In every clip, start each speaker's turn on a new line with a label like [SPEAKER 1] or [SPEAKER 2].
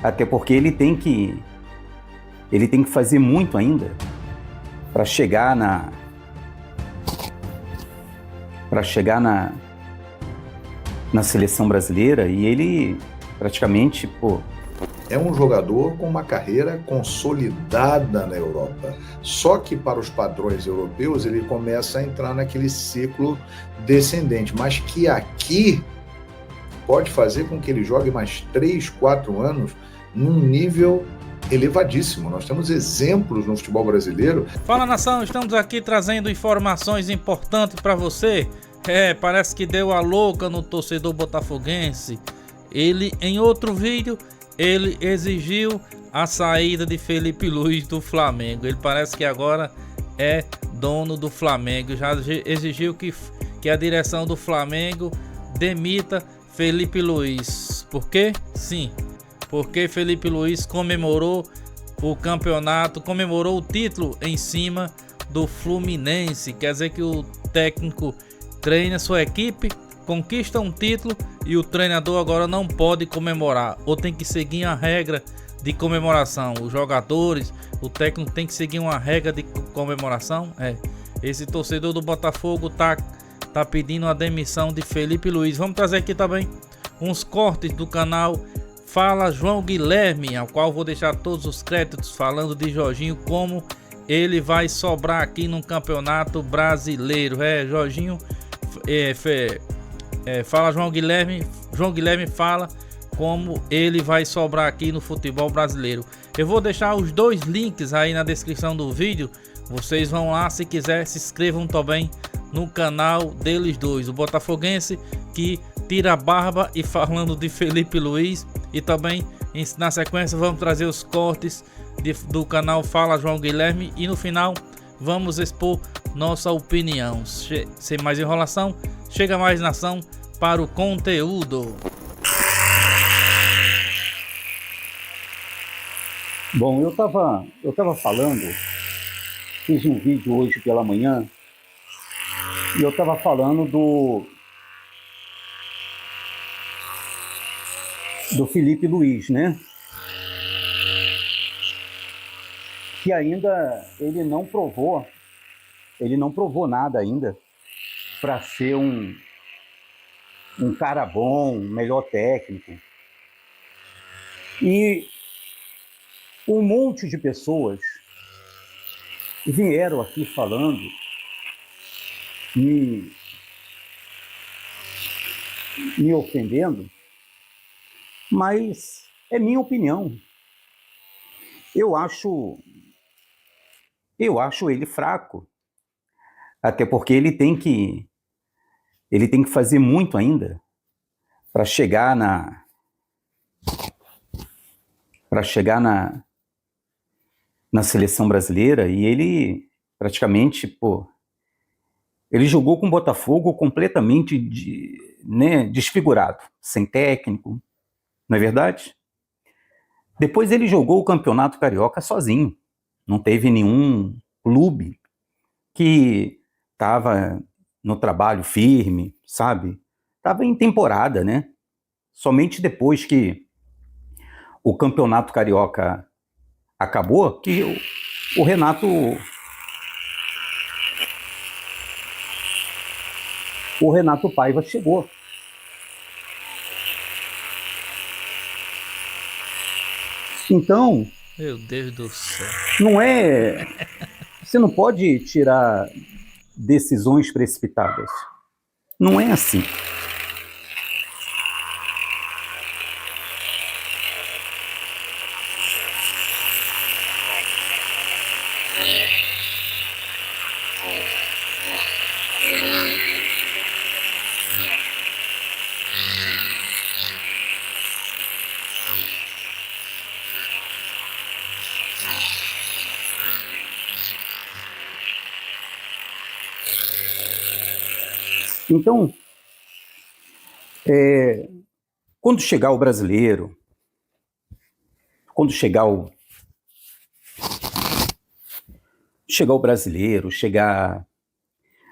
[SPEAKER 1] Até porque ele tem que fazer muito ainda para chegar na seleção brasileira, e ele praticamente,
[SPEAKER 2] É um jogador com uma carreira consolidada na Europa. Só que para os padrões europeus ele começa a entrar naquele ciclo descendente, mas que aqui pode fazer com que ele jogue mais 3, 4 anos num nível elevadíssimo. Nós temos exemplos no futebol brasileiro.
[SPEAKER 3] Fala, nação, estamos aqui trazendo informações importantes para você. Parece que deu a louca no torcedor botafoguense. Ele, em outro vídeo, ele exigiu a saída de Felipe Luiz do Flamengo. Ele parece que agora é dono do Flamengo. Já exigiu que a direção do Flamengo demita Felipe Luiz. Por quê? Sim, porque Felipe Luiz comemorou o campeonato, comemorou o título em cima do Fluminense. Quer dizer que o técnico treina sua equipe, conquista um título e o treinador agora não pode comemorar, ou tem que seguir a regra de comemoração. Os jogadores, o técnico tem que seguir uma regra de comemoração. Esse torcedor do Botafogo tá pedindo a demissão de Felipe Luiz. Vamos trazer aqui também uns cortes do canal Fala João Guilherme, ao qual vou deixar todos os créditos, falando de Jorginho, como ele vai sobrar aqui no Campeonato Brasileiro. Jorginho, fala João Guilherme fala como ele vai sobrar aqui no futebol brasileiro. Eu vou deixar os dois links aí na descrição do vídeo. Vocês vão lá, se quiser, se inscrevam também no canal deles dois, o botafoguense que tira a barba e falando de Felipe Luiz. E também na sequência vamos trazer os cortes do canal Fala João Guilherme, e no final vamos expor nossa opinião. Sem mais enrolação, chega mais, nação, para o conteúdo.
[SPEAKER 1] Bom, eu tava falando, fiz um vídeo hoje pela manhã, e eu tava falando do Felipe Luiz, né? Que ainda ele não provou nada ainda para ser um cara bom, um melhor técnico. E um monte de pessoas vieram aqui falando, me ofendendo, mas é minha opinião. Eu acho ele fraco, até porque ele tem que fazer muito ainda para chegar na seleção brasileira. E ele praticamente, ele jogou com o Botafogo completamente desfigurado, sem técnico, não é verdade? Depois ele jogou o Campeonato Carioca sozinho. Não teve nenhum clube que estava no trabalho firme, sabe? Estava em temporada, né? Somente depois que o Campeonato Carioca acabou, que o Renato Paiva chegou. Então,
[SPEAKER 3] Meu Deus do céu,
[SPEAKER 1] você não pode tirar decisões precipitadas. Não é assim. Então, quando chegar o brasileiro, quando chegar o brasileiro, chegar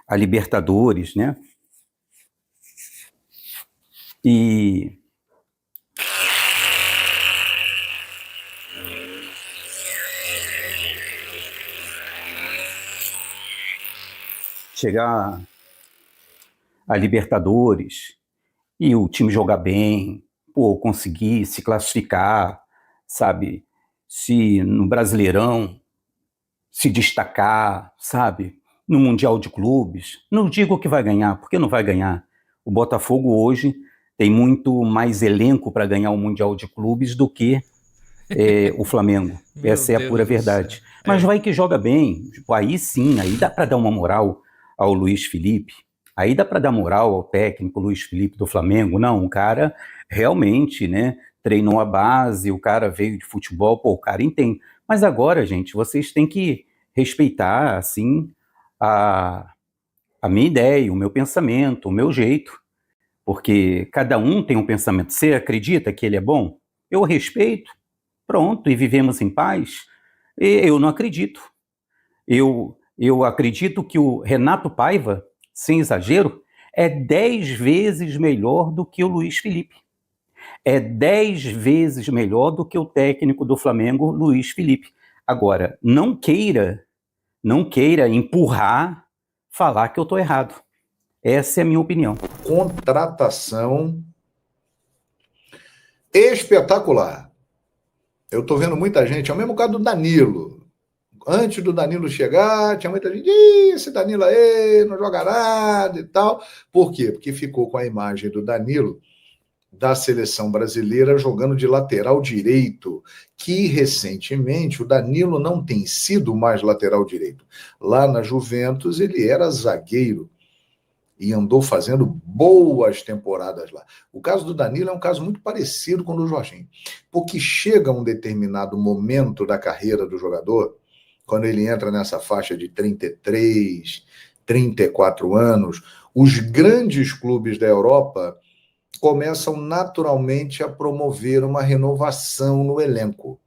[SPEAKER 1] a Libertadores, né? E chegar a Libertadores e o time jogar bem, pô, conseguir se classificar, sabe? Se no Brasileirão se destacar, sabe? No Mundial de Clubes. Não digo que vai ganhar, porque não vai ganhar. O Botafogo hoje tem muito mais elenco para ganhar o Mundial de Clubes do que o Flamengo. Essa é a pura verdade. Mas vai que joga bem. Tipo, aí sim, aí dá para dar uma moral ao Luiz Felipe. Aí dá para dar moral ao técnico Luiz Felipe do Flamengo. Não, o cara realmente, né, treinou a base, o cara veio de futebol, pô, o cara entende. Mas agora, gente, vocês têm que respeitar, assim, a minha ideia, o meu pensamento, o meu jeito. Porque cada um tem um pensamento. Você acredita que ele é bom? Eu respeito. Pronto, e vivemos em paz. Eu não acredito. Eu acredito que o Renato Paiva, sem exagero, é 10 vezes melhor do que o Luiz Felipe. É 10 vezes melhor do que o técnico do Flamengo, Luiz Felipe. Agora, não queira empurrar, falar que eu estou errado. Essa é a minha opinião.
[SPEAKER 2] Contratação espetacular. Eu estou vendo muita gente, é o mesmo caso do Danilo. Antes do Danilo chegar, tinha muita gente, esse Danilo aí não joga nada e tal. Por quê? Porque ficou com a imagem do Danilo da seleção brasileira jogando de lateral direito, que recentemente o Danilo não tem sido mais lateral direito. Lá na Juventus ele era zagueiro e andou fazendo boas temporadas lá. O caso do Danilo é um caso muito parecido com o do Jorginho, porque chega um determinado momento da carreira do jogador, quando ele entra nessa faixa de 33, 34 anos, os grandes clubes da Europa começam naturalmente a promover uma renovação no elenco.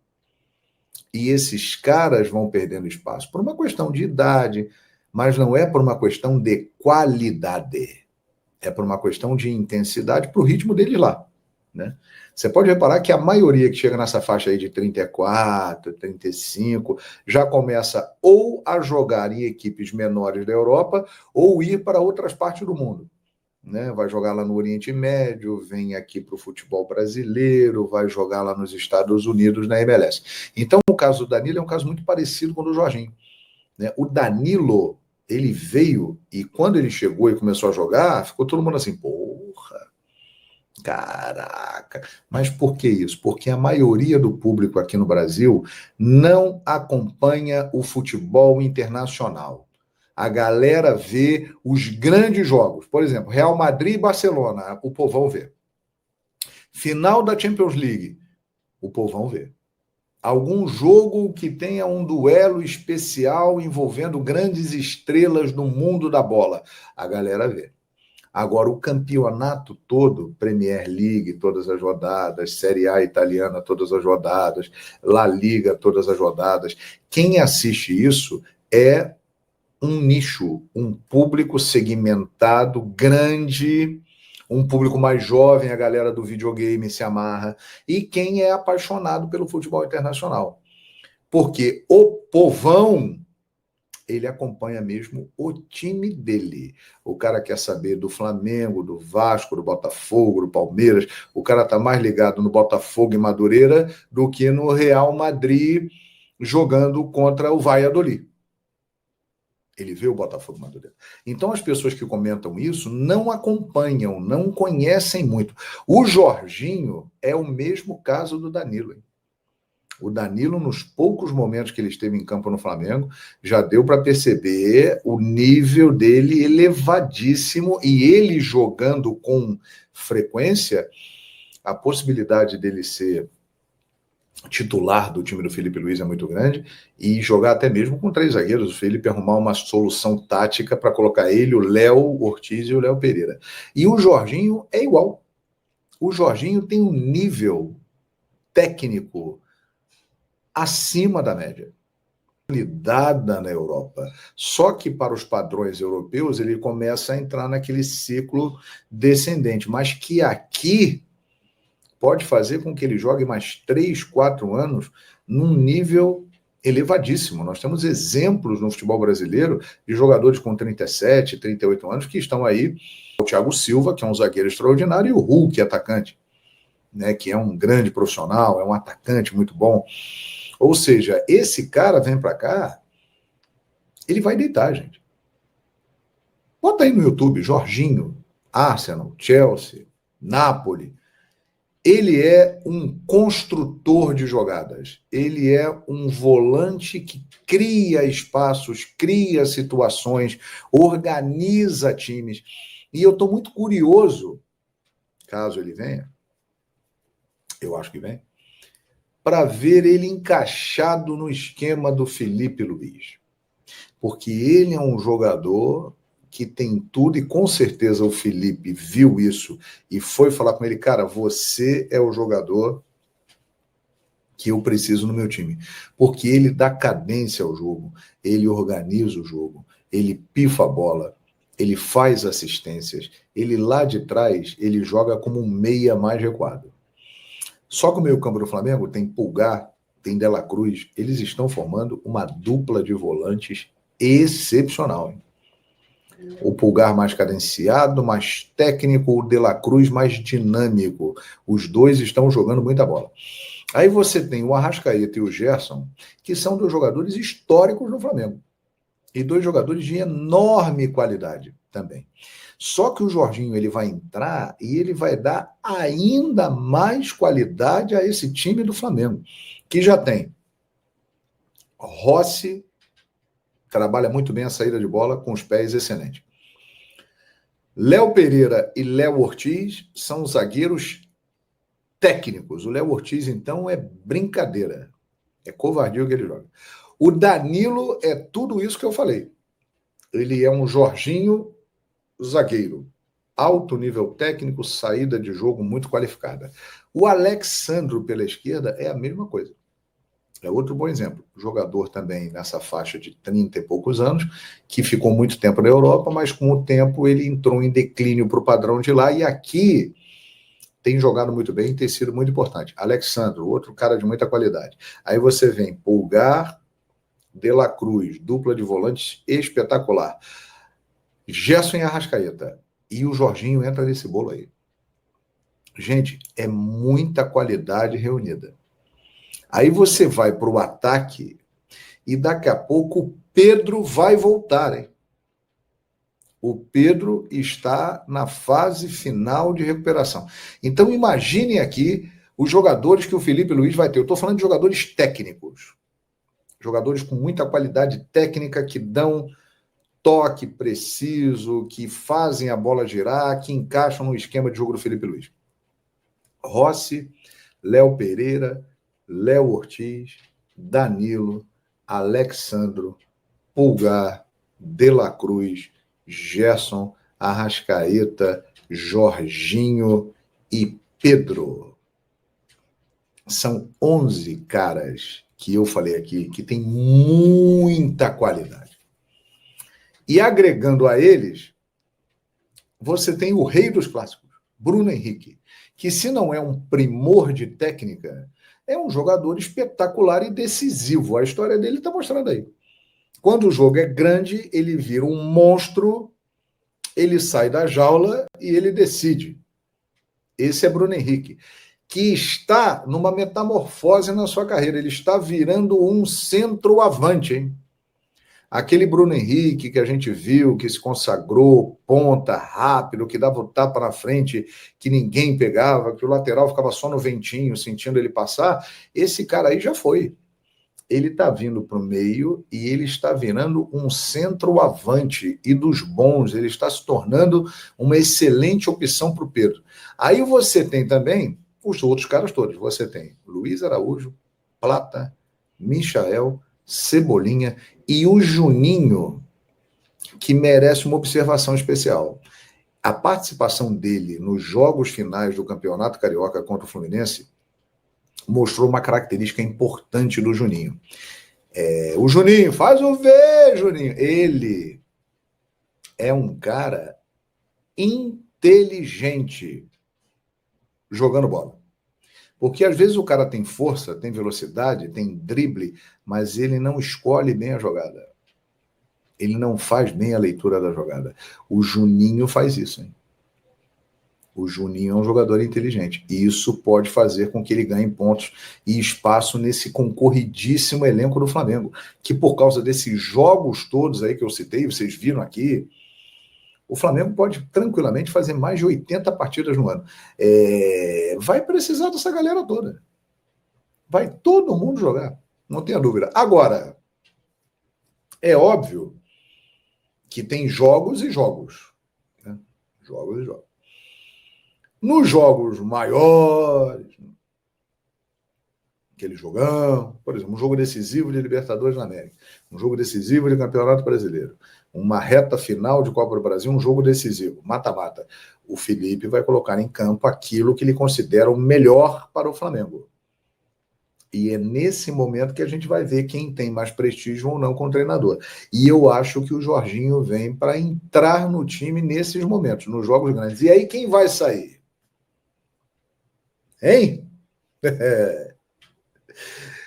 [SPEAKER 2] E esses caras vão perdendo espaço por uma questão de idade, mas não é por uma questão de qualidade. É por uma questão de intensidade para o ritmo deles lá, né? Você pode reparar que a maioria que chega nessa faixa aí de 34, 35, já começa ou a jogar em equipes menores da Europa ou ir para outras partes do mundo, né? Vai jogar lá no Oriente Médio, vem aqui para o futebol brasileiro, vai jogar lá nos Estados Unidos na MLS. Então, o caso do Danilo é um caso muito parecido com o do Jorginho, né? O Danilo, ele veio e quando ele chegou e começou a jogar, ficou todo mundo assim, porra, caraca. Mas por que isso? Porque a maioria do público aqui no Brasil não acompanha o futebol internacional. A galera vê os grandes jogos. Por exemplo, Real Madrid e Barcelona, o povão vê. Final da Champions League, o povão vê. Algum jogo que tenha um duelo especial envolvendo grandes estrelas do mundo da bola, a galera vê. Agora, o campeonato todo, Premier League, todas as rodadas, Série A italiana, todas as rodadas, La Liga, todas as rodadas, quem assiste isso é um nicho, um público segmentado, grande, um público mais jovem, a galera do videogame se amarra, e quem é apaixonado pelo futebol internacional. Porque o povão, ele acompanha mesmo o time dele. O cara quer saber do Flamengo, do Vasco, do Botafogo, do Palmeiras. O cara está mais ligado no Botafogo e Madureira do que no Real Madrid jogando contra o Valladolid. Ele vê o Botafogo e Madureira. Então, as pessoas que comentam isso não acompanham, não conhecem muito. O Jorginho é o mesmo caso do Danilo, hein? O Danilo, nos poucos momentos que ele esteve em campo no Flamengo, já deu para perceber o nível dele elevadíssimo e ele jogando com frequência, a possibilidade dele ser titular do time do Felipe Luiz é muito grande e jogar até mesmo com 3 zagueiros, o Felipe arrumar uma solução tática para colocar ele, o Léo Ortiz e o Léo Pereira. E o Jorginho é igual. O Jorginho tem um nível técnico acima da média. Consolidada na Europa. Só que para os padrões europeus ele começa a entrar naquele ciclo descendente, mas que aqui pode fazer com que ele jogue mais 3, 4 anos num nível elevadíssimo. Nós temos exemplos no futebol brasileiro de jogadores com 37, 38 anos que estão aí. O Thiago Silva, que é um zagueiro extraordinário, e o Hulk, atacante, né, que é um grande profissional, é um atacante muito bom. Ou seja, esse cara vem para cá, ele vai deitar, gente. Bota aí no YouTube, Jorginho, Arsenal, Chelsea, Napoli. Ele é um construtor de jogadas. Ele é um volante que cria espaços, cria situações, organiza times. E eu estou muito curioso, caso ele venha, eu acho que vem, para ver ele encaixado no esquema do Felipe Luiz. Porque ele é um jogador que tem tudo, e com certeza o Felipe viu isso e foi falar com ele, cara, você é o jogador que eu preciso no meu time. Porque ele dá cadência ao jogo, ele organiza o jogo, ele pifa a bola, ele faz assistências, ele lá de trás, ele joga como um meia mais recuado. Só que o meio-campo do Flamengo tem Pulgar, tem De La Cruz, eles estão formando uma dupla de volantes excepcional, hein? O Pulgar mais cadenciado, mais técnico, o De La Cruz mais dinâmico. Os dois estão jogando muita bola. Aí você tem o Arrascaeta e o Gerson, que são dois jogadores históricos no Flamengo. E dois jogadores de enorme qualidade também. Só que o Jorginho ele vai entrar e ele vai dar ainda mais qualidade a esse time do Flamengo, que já tem Rossi, trabalha muito bem a saída de bola, com os pés excelente. Léo Pereira e Léo Ortiz são zagueiros técnicos. O Léo Ortiz, então, é brincadeira. É covardia o que ele joga. O Danilo é tudo isso que eu falei. Ele é um Jorginho zagueiro. Alto nível técnico, saída de jogo muito qualificada. O Alexandro pela esquerda é a mesma coisa. É outro bom exemplo. Jogador também nessa faixa de 30 e poucos anos, que ficou muito tempo na Europa, mas com o tempo ele entrou em declínio para o padrão de lá, e aqui tem jogado muito bem e tem sido muito importante. Alexandro, outro cara de muita qualidade. Aí você vem Pulgar, De La Cruz, dupla de volantes espetacular. Gerson e Arrascaeta. E o Jorginho entra nesse bolo aí. Gente, é muita qualidade reunida. Aí você vai para o ataque e daqui a pouco o Pedro vai voltar, hein? O Pedro está na fase final de recuperação. Então imaginem aqui os jogadores que o Felipe Luiz vai ter. Eu estou falando de jogadores técnicos. Jogadores com muita qualidade técnica, que dão toque preciso, que fazem a bola girar, que encaixam no esquema de jogo do Felipe Luiz. Rossi, Léo Pereira, Léo Ortiz, Danilo, Alexandro, Pulgar, De La Cruz, Gerson, Arrascaeta, Jorginho e Pedro. São 11 caras que eu falei aqui que tem muita qualidade. E agregando a eles, você tem o rei dos clássicos, Bruno Henrique, que se não é um primor de técnica, é um jogador espetacular e decisivo. A história dele está mostrando aí. Quando o jogo é grande, ele vira um monstro, ele sai da jaula e ele decide. Esse é Bruno Henrique, que está numa metamorfose na sua carreira. Ele está virando um centroavante, hein? Aquele Bruno Henrique que a gente viu, que se consagrou, ponta, rápido, que dava o tapa na frente, que ninguém pegava, que o lateral ficava só no ventinho, sentindo ele passar, esse cara aí já foi. Ele está vindo para o meio e ele está virando um centroavante, e dos bons, ele está se tornando uma excelente opção para o Pedro. Aí você tem também os outros caras todos. Você tem Luiz Araújo, Plata, Michael, Cebolinha e o Juninho, que merece uma observação especial. A participação dele nos jogos finais do Campeonato Carioca contra o Fluminense mostrou uma característica importante do Juninho. O Juninho, faz o V, Juninho. Ele é um cara inteligente jogando bola. Porque às vezes o cara tem força, tem velocidade, tem drible, mas ele não escolhe bem a jogada. Ele não faz bem a leitura da jogada. O Juninho faz isso, hein? O Juninho é um jogador inteligente. E isso pode fazer com que ele ganhe pontos e espaço nesse concorridíssimo elenco do Flamengo. Que por causa desses jogos todos aí que eu citei, vocês viram aqui, o Flamengo pode tranquilamente fazer mais de 80 partidas no ano. Vai precisar dessa galera toda. Vai todo mundo jogar. Não tenha dúvida. Agora, é óbvio que tem jogos e jogos. Né? Jogos e jogos. Nos jogos maiores, aquele jogão, por exemplo, um jogo decisivo de Libertadores na América, um jogo decisivo de Campeonato Brasileiro, uma reta final de Copa do Brasil, um jogo decisivo, mata-mata. O Felipe vai colocar em campo aquilo que ele considera o melhor para o Flamengo. E é nesse momento que a gente vai ver quem tem mais prestígio ou não com o treinador. E eu acho que o Jorginho vem para entrar no time nesses momentos, nos jogos grandes. E aí quem vai sair? Hein?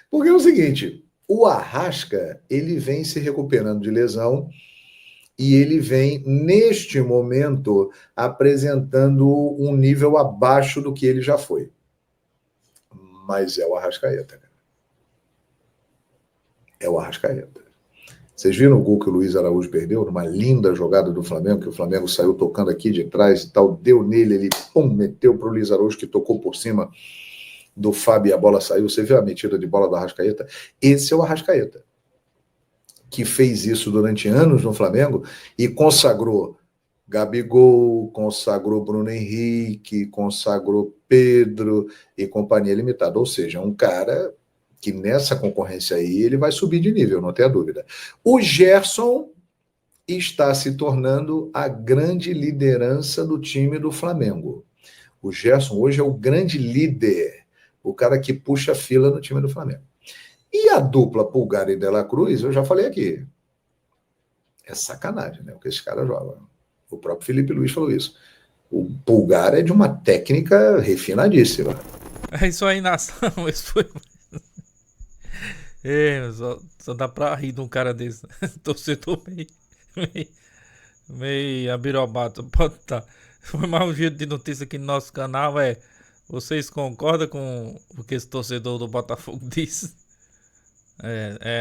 [SPEAKER 2] Porque é o seguinte, o Arrasca, ele vem se recuperando de lesão e ele vem, neste momento, apresentando um nível abaixo do que ele já foi. Mas é o Arrascaeta. É o Arrascaeta. Vocês viram o gol que o Luiz Araújo perdeu? Numa linda jogada do Flamengo, que o Flamengo saiu tocando aqui de trás e tal, deu nele, ele meteu para o Luiz Araújo, que tocou por cima do Fábio e a bola saiu. Você viu a metida de bola do Arrascaeta? Esse é o Arrascaeta, que fez isso durante anos no Flamengo e consagrou Gabigol, consagrou Bruno Henrique, consagrou Pedro e companhia limitada. Ou seja, um cara que nessa concorrência aí ele vai subir de nível, não tenha dúvida. O Gerson está se tornando a grande liderança do time do Flamengo. O Gerson hoje é o grande líder, o cara que puxa a fila no time do Flamengo. E a dupla Pulgar e De La Cruz, eu já falei aqui, é sacanagem, né? O que esse cara joga. O próprio Felipe Luiz falou isso. O Pulgar é de uma técnica refinadíssima.
[SPEAKER 3] É isso aí, nação. Isso foi... só dá pra rir de um cara desse. Torcedor meio abirobado. Pode estar. Foi mais um giro de notícia aqui no nosso canal. Vocês concordam com o que esse torcedor do Botafogo disse?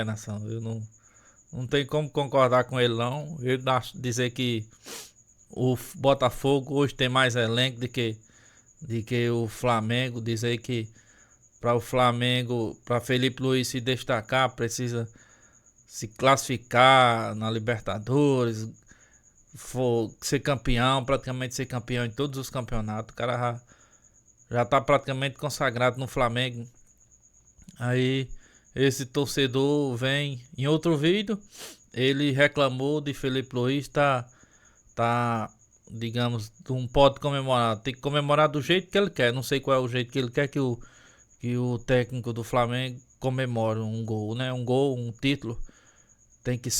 [SPEAKER 3] Nação. Eu não tenho como concordar com ele, não. Ele dizer que o Botafogo hoje tem mais elenco do que o Flamengo. Dizer que para o Flamengo, para Felipe Luiz se destacar, precisa se classificar na Libertadores, ser campeão, praticamente ser campeão em todos os campeonatos. O cara já tá praticamente consagrado no Flamengo. Aí esse torcedor vem em outro vídeo, ele reclamou de Felipe Luiz, digamos, não pode comemorar, tem que comemorar do jeito que ele quer. Não sei qual é o jeito que ele quer que o técnico do Flamengo comemore um gol, né? Um gol, um título. Tem que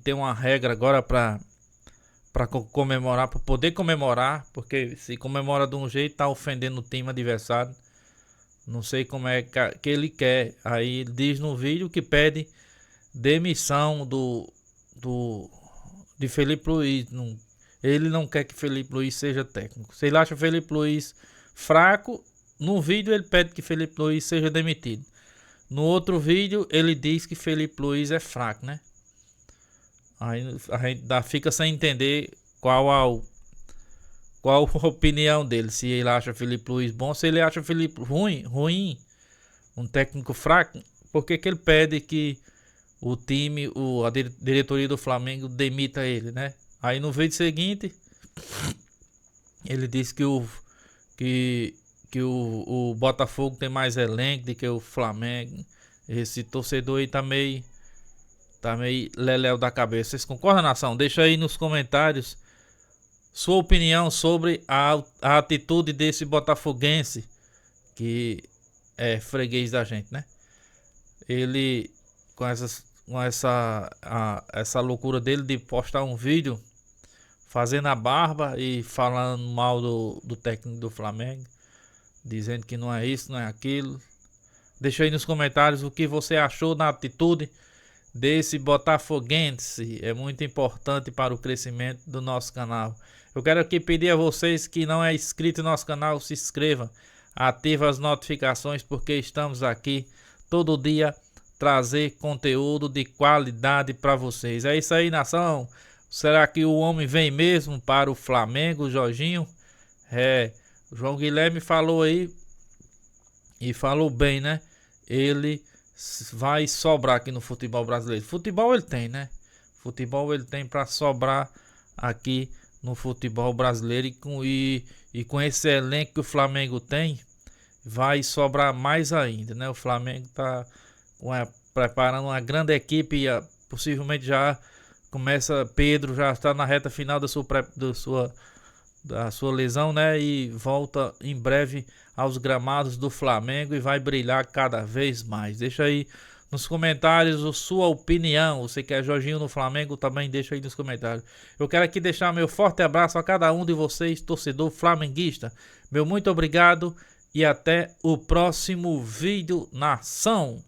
[SPEAKER 3] ter uma regra agora para comemorar, para poder comemorar, porque se comemora de um jeito tá ofendendo o time adversário. Não sei como é que ele quer. Aí ele diz no vídeo que pede demissão de Felipe Luiz. Ele não quer que Felipe Luiz seja técnico. Se ele acha Felipe Luiz fraco, no vídeo ele pede que Felipe Luiz seja demitido. No outro vídeo ele diz que Felipe Luiz é fraco, né? Aí a gente fica sem entender qual a opinião dele. Se ele acha Felipe Luiz bom, se ele acha Felipe ruim, um técnico fraco, por que ele pede que o time, a diretoria do Flamengo demita ele, né? Aí no vídeo seguinte, ele diz que o Botafogo tem mais elenco do que o Flamengo. Esse torcedor aí tá meio leléu da cabeça. Vocês concordam, nação? Deixa aí nos comentários sua opinião sobre a atitude desse botafoguense que é freguês da gente, né? Ele com essa loucura dele de postar um vídeo fazendo a barba e falando mal do técnico do Flamengo. dizendo que não é isso, não é aquilo. Deixa aí nos comentários o que você achou da atitude desse botafoguense. É muito importante para o crescimento do nosso canal. Eu quero aqui pedir a vocês que não é inscrito no nosso canal, se inscreva, ative as notificações, porque estamos aqui todo dia trazer conteúdo de qualidade para vocês. É isso aí, nação. Será que o homem vem mesmo para o Flamengo, Jorginho? O João Guilherme falou aí e falou bem, né? Ele vai sobrar aqui no futebol brasileiro. Futebol ele tem, né? Futebol ele tem para sobrar aqui no futebol brasileiro, e com esse elenco que o Flamengo tem, vai sobrar mais ainda, né? O Flamengo tá preparando uma grande equipe, e possivelmente já começa, Pedro já está na reta final da sua lesão, né? E volta em breve aos gramados do Flamengo e vai brilhar cada vez mais. Deixa aí nos comentários a sua opinião. Você que é Jorginho no Flamengo, também deixa aí nos comentários. Eu quero aqui deixar meu forte abraço a cada um de vocês, torcedor flamenguista. Meu muito obrigado e até o próximo vídeo, nação.